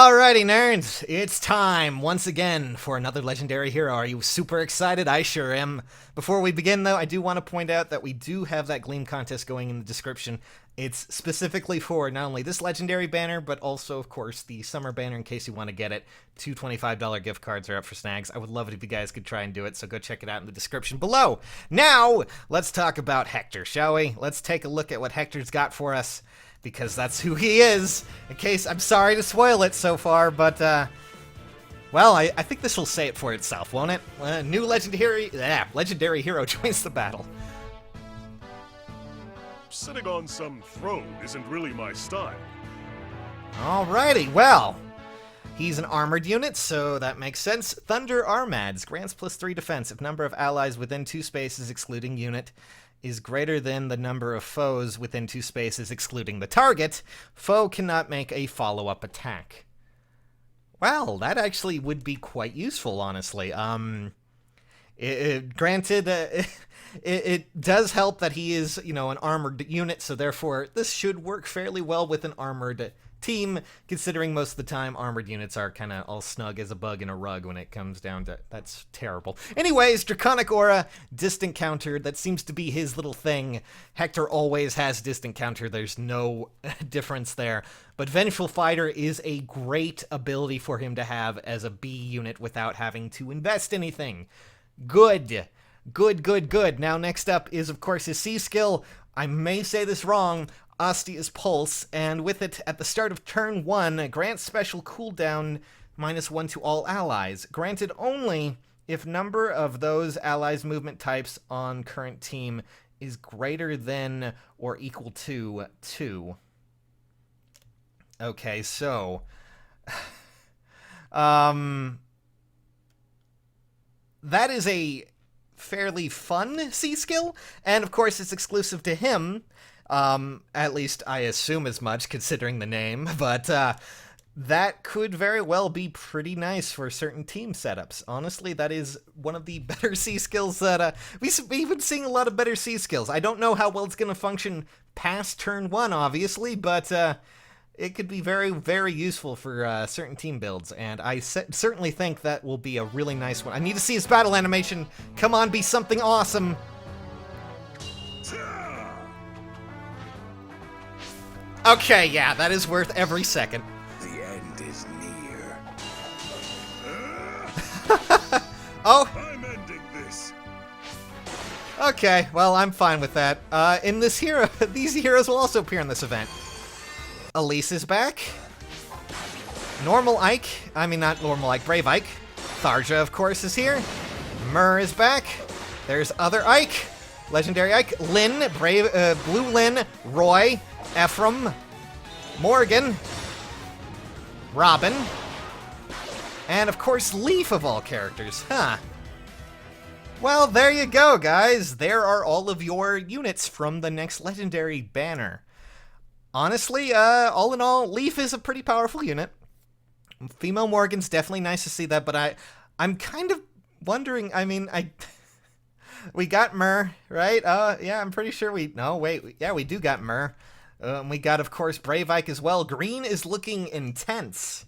Alrighty, nerds, it's time once again for another legendary hero. Are you super excited? I sure am. Before we begin, though, I do want to point out that we do have that Gleam contest going in the description. It's specifically for not only this legendary banner, but also, of course, the summer banner in case you want to get it. Two $25 gift cards are up for snags. I would love it if you guys could try and do it, so go check it out in the description below. Now, let's talk about Hector, shall we? Let's take a look at what Hector's got for us, because that's who he is. In case, I'm sorry to spoil it so far, but, well, I think this will say it for itself, won't it? New legendary hero joins the battle. Sitting on some throne isn't really my style. Alrighty, well, he's an armored unit, so that makes sense. Thunder Armads grants +3 defense if number of allies within 2 spaces excluding unit is greater than the number of foes within 2 spaces excluding the target. Foe cannot make a follow-up attack. Well, that actually would be quite useful, honestly. Granted, it does help that he is, an armored unit, so therefore this should work fairly well with an armored team, considering most of the time armored units are kind of all snug as a bug in a rug when it comes down to... That's terrible. Anyways, Draconic Aura, distant counter, that seems to be his little thing. Hector always has distant counter, there's no difference there. But Vengeful Fighter is a great ability for him to have as a B unit without having to invest anything. Good. Good. Now, next up is, of course, his C skill. I may say this wrong, Ostia's Pulse, and with it, at the start of turn 1, grants special cooldown -1 to all allies, granted only if number of those allies' movement types on current team is greater than or equal to 2. Okay, so... that is a fairly fun C skill, and of course it's exclusive to him. At least I assume as much, considering the name, but that could very well be pretty nice for certain team setups. Honestly, that is one of the better C skills that, we've been seeing a lot of better C skills. I don't know how well it's going to function past turn 1, obviously, but it could be very, very useful for certain team builds, and I certainly think that will be a really nice one. I need to see his battle animation. Come on, be something awesome. Okay, yeah, that is worth every second. The end is near. Oh! I'm ending this. Okay, well, I'm fine with that. In this hero, these heroes will also appear in this event. Elise is back. Normal Ike. I mean, not normal Ike, Brave Ike. Tharja, of course, is here. Myrrh is back. There's other Ike. Legendary Ike. Lynn, Brave, Blue Lynn, Roy, Ephraim, Morgan, Robin, and of course Leaf of all characters, huh? Well, there you go, guys. There are all of your units from the next legendary banner. Honestly, all in all, Leaf is a pretty powerful unit. Female Morgan's definitely nice to see that, but I'm kind of wondering, I mean, we got Myrrh, right? Yeah, I'm pretty sure we do got Myrrh. We got, of course, Brave Ike as well. Green is looking intense.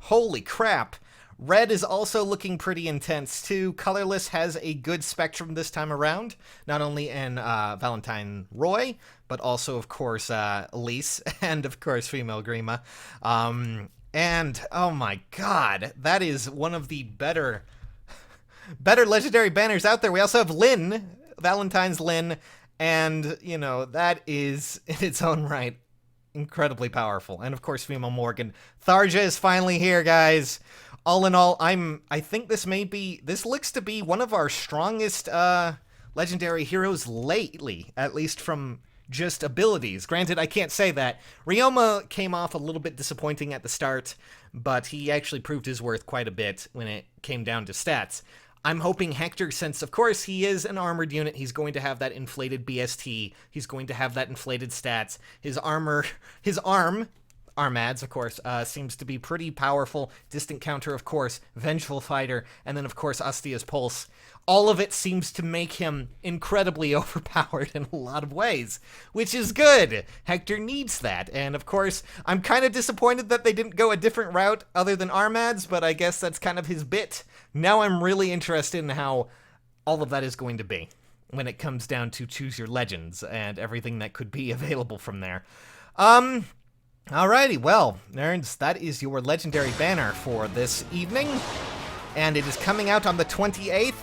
Holy crap. Red is also looking pretty intense, too. Colorless has a good spectrum this time around. Not only in Valentine Roy, but also, of course, Elise, and, of course, Female Grima. And, oh my god, that is one of the better legendary banners out there. We also have Lynn, Valentine's Lynn, and, that is, in its own right, incredibly powerful. And, of course, Female Morgan. Tharja is finally here, guys. All in all, I think this looks to be one of our strongest, legendary heroes lately, at least from just abilities. Granted, I can't say that. Ryoma came off a little bit disappointing at the start, but he actually proved his worth quite a bit when it came down to stats. I'm hoping Hector, since, of course, he is an armored unit, he's going to have that inflated BST, he's going to have that inflated stats, his arm, Armads, of course, seems to be pretty powerful. Distant Counter, of course. Vengeful Fighter. And then, of course, Astia's Pulse. All of it seems to make him incredibly overpowered in a lot of ways, which is good. Hector needs that. And, of course, I'm kind of disappointed that they didn't go a different route other than Armads, but I guess that's kind of his bit. Now I'm really interested in how all of that is going to be when it comes down to choose your legends and everything that could be available from there. Alrighty, well, nerds, that is your legendary banner for this evening, and it is coming out on the 28th.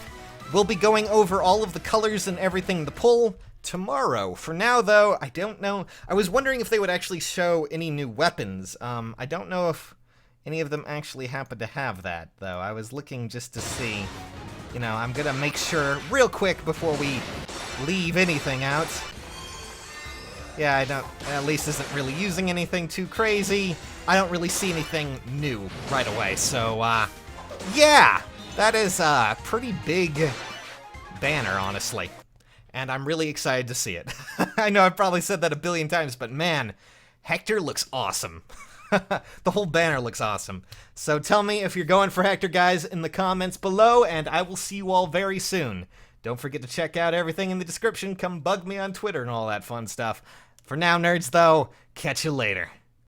We'll be going over all of the colors and everything to pull tomorrow. For now, though, I don't know. I was wondering if they would actually show any new weapons. I don't know if any of them actually happen to have that, though. I was looking just to see. You know, I'm gonna make sure real quick before we leave anything out. Yeah, I don't, Elise isn't really using anything too crazy. I don't really see anything new right away, so, yeah! That is a pretty big banner, honestly. And I'm really excited to see it. I know I've probably said that a billion times, but man, Hector looks awesome. The whole banner looks awesome. So tell me if you're going for Hector, guys, in the comments below, and I will see you all very soon. Don't forget to check out everything in the description. Come bug me on Twitter and all that fun stuff. For now, nerds, though, catch you later.